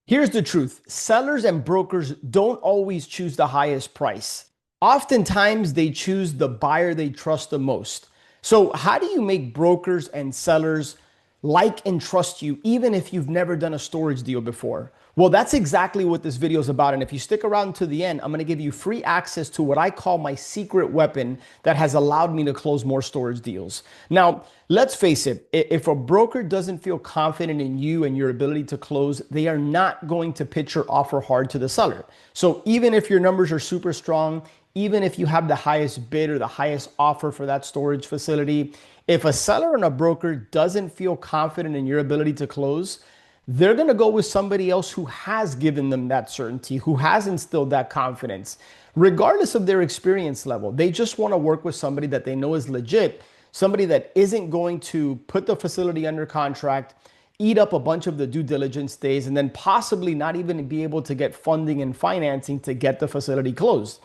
Here's the truth. Sellers and brokers don't always choose the highest price. Oftentimes, they choose the buyer they trust the most. So, how do you make brokers and sellers like and trust you, even if you've never done a storage deal before? Well, that's exactly what this video is about. And if you stick around to the end, I'm going to give you free access to what I call my secret weapon that has allowed me to close more storage deals. Now, let's face it, if a broker doesn't feel confident in you and your ability to close, they are not going to pitch your offer hard to the seller. So even if your numbers are super strong, even if you have the highest bid or the highest offer for that storage facility, if a seller and a broker doesn't feel confident in your ability to close, they're going to go with somebody else who has given them that certainty, who has instilled that confidence, regardless of their experience level. They just want to work with somebody that they know is legit, somebody that isn't going to put the facility under contract, eat up a bunch of the due diligence days, and then possibly not even be able to get funding and financing to get the facility closed.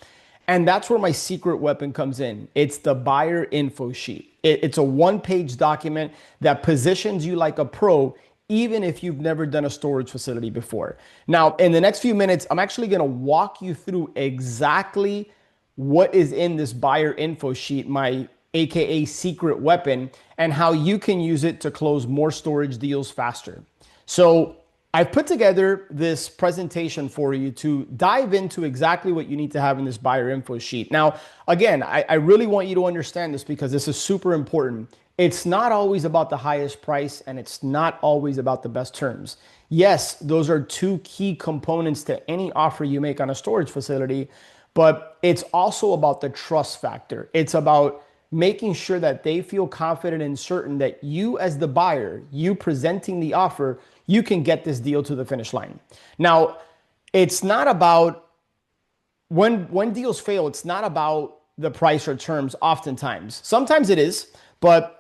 And that's where my secret weapon comes in. It's the buyer info sheet. It's a one-page document that positions you like a pro, even if you've never done a storage facility before. Now, in the next few minutes, I'm actually going to walk you through exactly what is in this buyer info sheet, my AKA secret weapon, and how you can use it to close more storage deals faster. So I've put together this presentation for you to dive into exactly what you need to have in this buyer info sheet. Now, again, I really want you to understand this because this is super important. It's not always about the highest price and it's not always about the best terms. Yes, those are two key components to any offer you make on a storage facility, but it's also about the trust factor. It's about making sure that they feel confident and certain that you as the buyer, you presenting the offer, you can get this deal to the finish line. Now, it's not about when deals fail, it's not about the price or terms oftentimes. Sometimes it is, but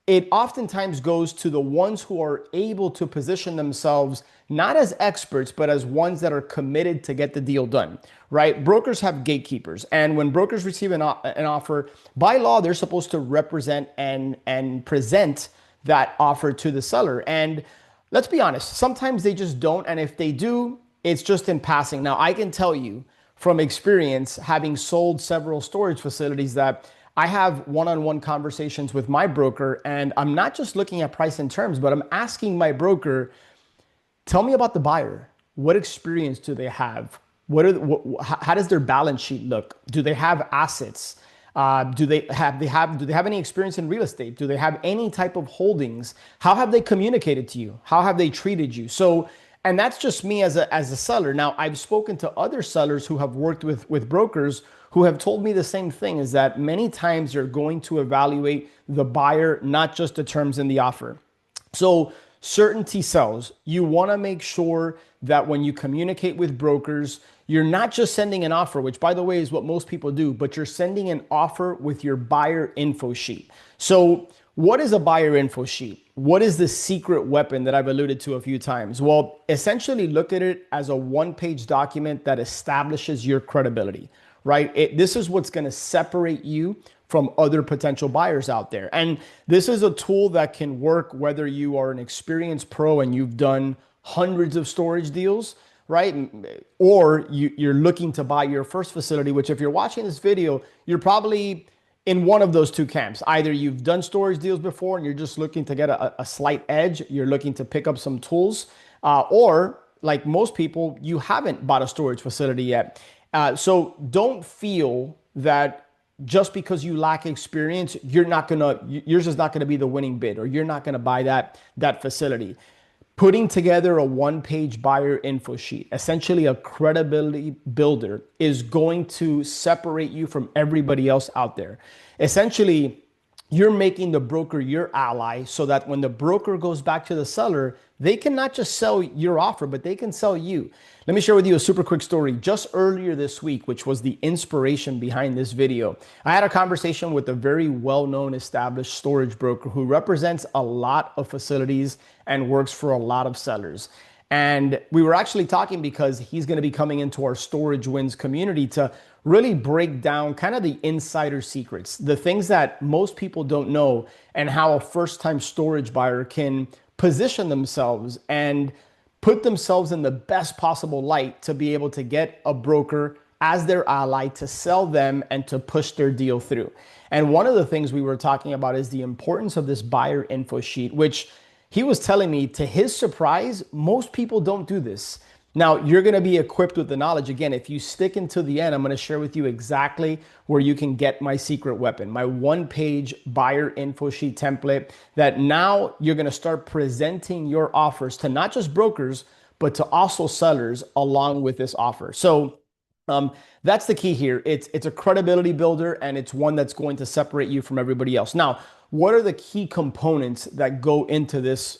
it oftentimes goes to the ones who are able to position themselves not as experts, but as ones that are committed to get the deal done, right? Brokers have gatekeepers. And when brokers receive an offer, by law, they're supposed to represent and present that offer to the seller. And let's be honest, sometimes they just don't. And if they do, it's just in passing. Now, I can tell you from experience, having sold several storage facilities, that I have one-on-one conversations with my broker, and I'm not just looking at price and terms, but I'm asking my broker, tell me about the buyer. What experience do they have? How does their balance sheet look? Do they have assets? Do they have any experience in real estate? Do they have any type of holdings? How have they communicated to you? How have they treated you? So, and that's just me as a seller. Now, I've spoken to other sellers who have worked with brokers who have told me the same thing, is that many times you're going to evaluate the buyer, not just the terms in the offer. So certainty sells. You want to make sure that when you communicate with brokers, you're not just sending an offer, which by the way is what most people do, but you're sending an offer with your buyer info sheet. So what is a buyer info sheet? What is the secret weapon that I've alluded to a few times? Well, essentially look at it as a one-page document that establishes your credibility, right? This is what's going to separate you from other potential buyers out there. And this is a tool that can work whether you are an experienced pro and you've done hundreds of storage deals, right? Or you're looking to buy your first facility, which if you're watching this video, you're probably in one of those two camps. Either you've done storage deals before and you're just looking to get a slight edge, you're looking to pick up some tools, or like most people, you haven't bought a storage facility yet. So don't feel that just because you lack experience, yours is not gonna be the winning bid, or you're not gonna buy that facility. Putting together a one-page buyer info sheet, essentially a credibility builder, is going to separate you from everybody else out there. Essentially, you're making the broker your ally so that when the broker goes back to the seller, they can not just sell your offer, but they can sell you. Let me share with you a super quick story. Just earlier this week, which was the inspiration behind this video, I had a conversation with a very well-known established storage broker who represents a lot of facilities and works for a lot of sellers. And we were actually talking because he's going to be coming into our Storage Wins community to really break down kind of the insider secrets, the things that most people don't know, and how a first-time storage buyer can position themselves and put themselves in the best possible light to be able to get a broker as their ally to sell them and to push their deal through. And one of the things we were talking about is the importance of this buyer info sheet, which he was telling me, to his surprise, most people don't do this. Now, you're going to be equipped with the knowledge. Again, if you stick until the end, I'm going to share with you exactly where you can get my secret weapon, my one-page buyer info sheet template that now you're going to start presenting your offers to not just brokers, but to also sellers along with this offer. So that's the key here. It's a credibility builder, and it's one that's going to separate you from everybody else. Now, what are the key components that go into this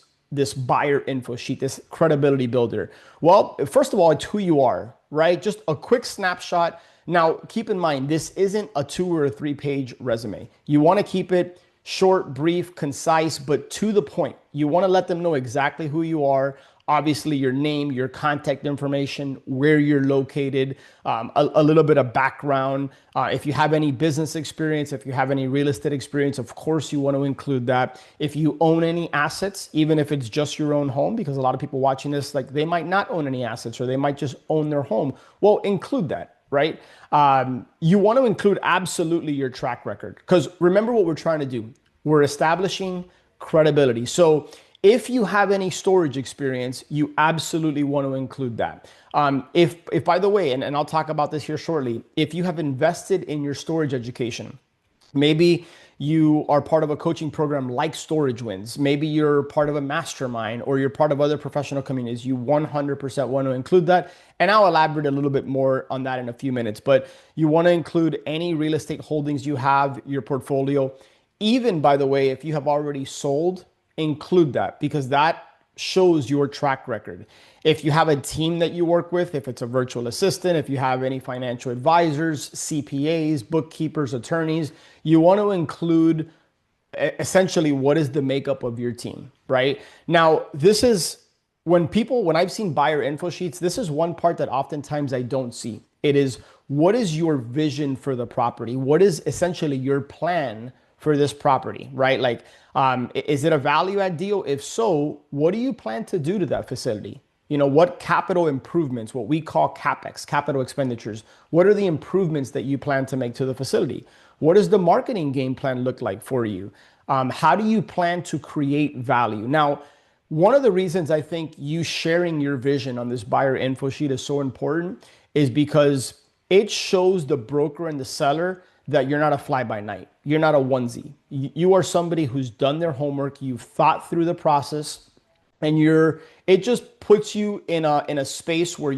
buyer info sheet, this credibility builder? Well, first of all, it's who you are, right? Just a quick snapshot. Now, keep in mind, this isn't a 2 or a 3-page resume. You want to keep it short, brief, concise, but to the point. You want to let them know exactly who you are. Obviously, your name, your contact information, where you're located, a little bit of background. If you have any business experience, if you have any real estate experience, of course, you want to include that. If you own any assets, even if it's just your own home, because a lot of people watching this, like, they might not own any assets, or they might just own their home. Well, include that, right? You want to include absolutely your track record, because remember what we're trying to do. We're establishing credibility. So if you have any storage experience, you absolutely want to include that. If by the way, and I'll talk about this here shortly, if you have invested in your storage education, maybe you are part of a coaching program like Storage Wins, maybe you're part of a mastermind, or you're part of other professional communities, you 100% want to include that. And I'll elaborate a little bit more on that in a few minutes, but you want to include any real estate holdings you have, your portfolio. Even, by the way, if you have already sold, include that, because that shows your track record. If you have a team that you work with, if it's a virtual assistant, if you have any financial advisors, CPAs, bookkeepers, attorneys, you want to include essentially what is the makeup of your team, right? Now, this is when I've seen buyer info sheets, this is one part that oftentimes I don't see. It is, what is your vision for the property? What is essentially your plan for this property, right? Like, is it a value add deal? If so, what do you plan to do to that facility? You know, what capital improvements, what we call CapEx, capital expenditures, what are the improvements that you plan to make to the facility? What does the marketing game plan look like for you? How do you plan to create value? Now, one of the reasons I think you sharing your vision on this buyer info sheet is so important is because it shows the broker and the seller that you're not a fly by night. You're not a onesie. You are somebody who's done their homework. You've thought through the process, and it just puts you in a space where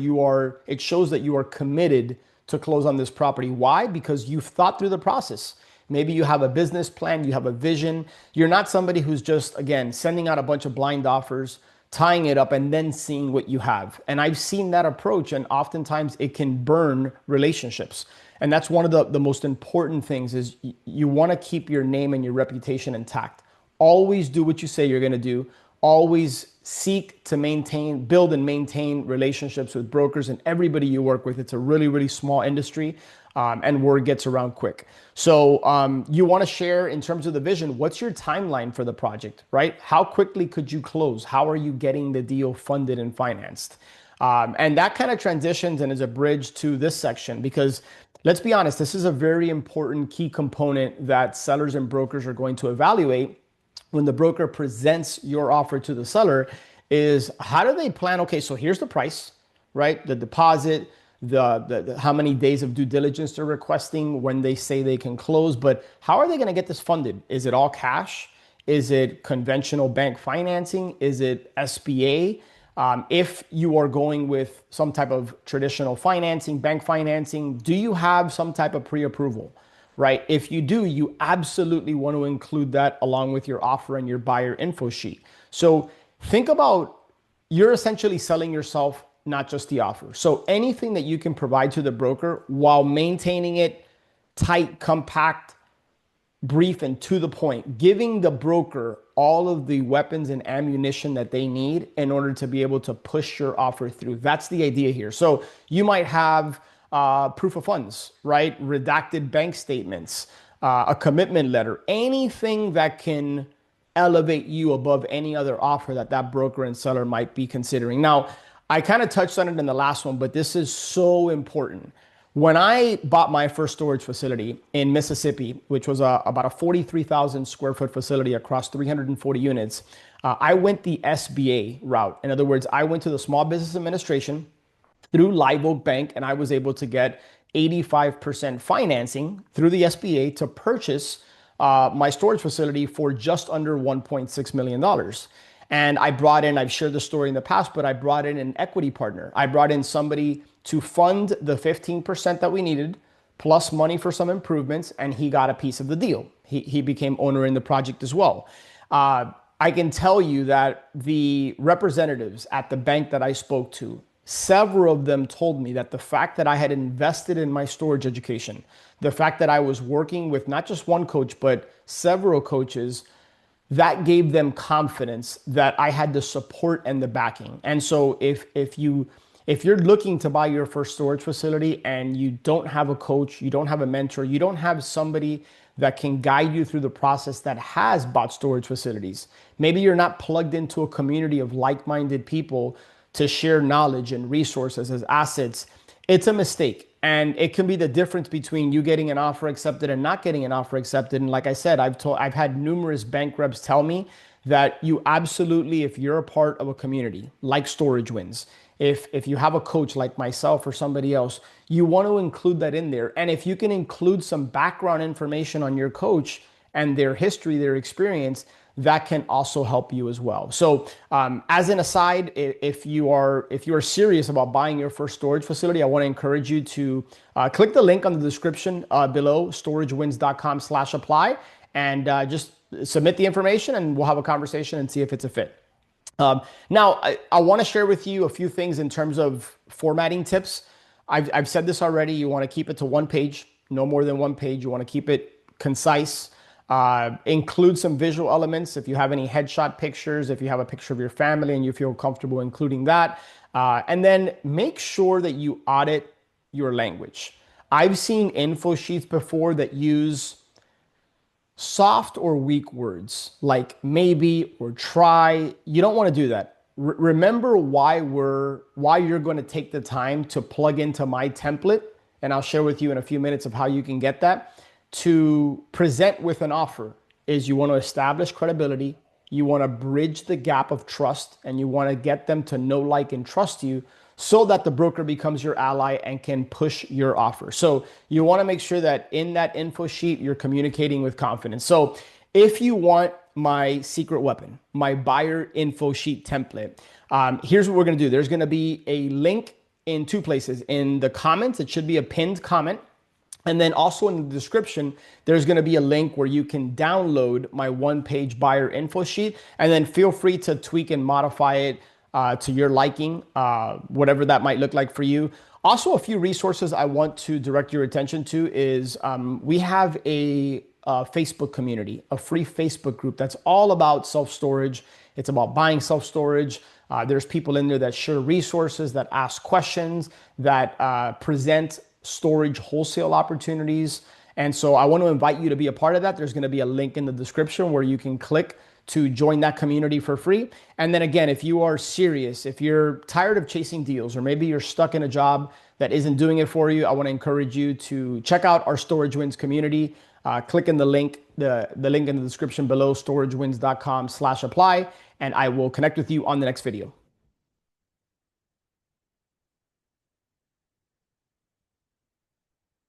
it shows that you are committed to close on this property. Why? Because you've thought through the process. Maybe you have a business plan, you have a vision. You're not somebody who's just, again, sending out a bunch of blind offers, tying it up, and then seeing what you have. And I've seen that approach, and oftentimes it can burn relationships. And that's one of the most important things is you want to keep your name and your reputation intact. Always do what you say you're going to do. Always seek to build and maintain relationships with brokers and everybody you work with. It's a really, really small industry, and word gets around quick. So you want to share in terms of the vision, what's your timeline for the project, right? How quickly could you close? How are you getting the deal funded and financed? And that kind of transitions and is a bridge to this section, because let's be honest, this is a very important key component that sellers and brokers are going to evaluate when the broker presents your offer to the seller. Is how do they plan? Okay, so here's the price, right? The deposit, the how many days of due diligence they're requesting when they say they can close, but how are they going to get this funded? Is it all cash? Is it conventional bank financing? Is it SBA? If you are going with some type of traditional financing, bank financing, do you have some type of pre-approval, right? If you do, you absolutely want to include that along with your offer and your buyer info sheet. So think about, you're essentially selling yourself, not just the offer. So anything that you can provide to the broker while maintaining it tight, compact, brief, and to the point, giving the broker all of the weapons and ammunition that they need in order to be able to push your offer through. That's the idea here. So you might have proof of funds, right? Redacted bank statements, a commitment letter, anything that can elevate you above any other offer that that broker and seller might be considering. Now, I kind of touched on it in the last one, but this is so important. When I bought my first storage facility in Mississippi, which was about a 43,000 square foot facility across 340 units, I went the SBA route. In other words, I went to the Small Business Administration through Live Oak Bank, and I was able to get 85% financing through the SBA to purchase my storage facility for just under $1.6 million. And I brought in, I've shared the story in the past, but I brought in an equity partner. I brought in somebody to fund the 15% that we needed, plus money for some improvements, and he got a piece of the deal. He became owner in the project as well. I can tell you that the representatives at the bank that I spoke to, several of them told me that the fact that I had invested in my storage education, the fact that I was working with not just one coach, but several coaches, that gave them confidence that I had the support and the backing. And so if you're looking to buy your first storage facility and you don't have a coach, you don't have a mentor, you don't have somebody that can guide you through the process that has bought storage facilities, maybe you're not plugged into a community of like-minded people to share knowledge and resources as assets, it's a mistake. And it can be the difference between you getting an offer accepted and not getting an offer accepted. And like I said, I've had numerous bank reps tell me that you absolutely, if you're a part of a community like Storage Wins, if you have a coach like myself or somebody else, you want to include that in there. And if you can include some background information on your coach and their history, their experience, that can also help you as well. So as an aside, if you are serious about buying your first storage facility, I want to encourage you to click the link on the description below, storagewins.com/apply, and just submit the information and we'll have a conversation and see if it's a fit. Now, I want to share with you a few things in terms of formatting tips. I've said this already. You want to keep it to one page, no more than one page. You want to keep it concise. Include some visual elements. If you have any headshot pictures, if you have a picture of your family and you feel comfortable including that. And then make sure that you audit your language. I've seen info sheets before that use soft or weak words like maybe or try. You don't want to do that. Remember why you're going to take the time to plug into my template, and I'll share with you in a few minutes of how you can get that to present with an offer. Is you want to establish credibility, you want to bridge the gap of trust, and you want to get them to know, like, and trust you so that the broker becomes your ally and can push your offer. So you want to make sure that in that info sheet, you're communicating with confidence. So if you want my secret weapon, my buyer info sheet template, here's what we're going to do. There's going to be a link in two places. In the comments, it should be a pinned comment. And then also in the description, there's going to be a link where you can download my one-page buyer info sheet, and then feel free to tweak and modify it to your liking, whatever that might look like for you. Also, a few resources I want to direct your attention to is we have a Facebook community, a free Facebook group that's all about self-storage. It's about buying self-storage. There's people in there that share resources, that ask questions, that present storage wholesale opportunities. And so I want to invite you to be a part of that. There's going to be a link in the description where you can click to join that community for free. And then again, if you are serious, if you're tired of chasing deals, or maybe you're stuck in a job that isn't doing it for you, I want to encourage you to check out our Storage Wins community. Click in the link in the description below, storagewins.com/apply, and I will connect with you on the next video.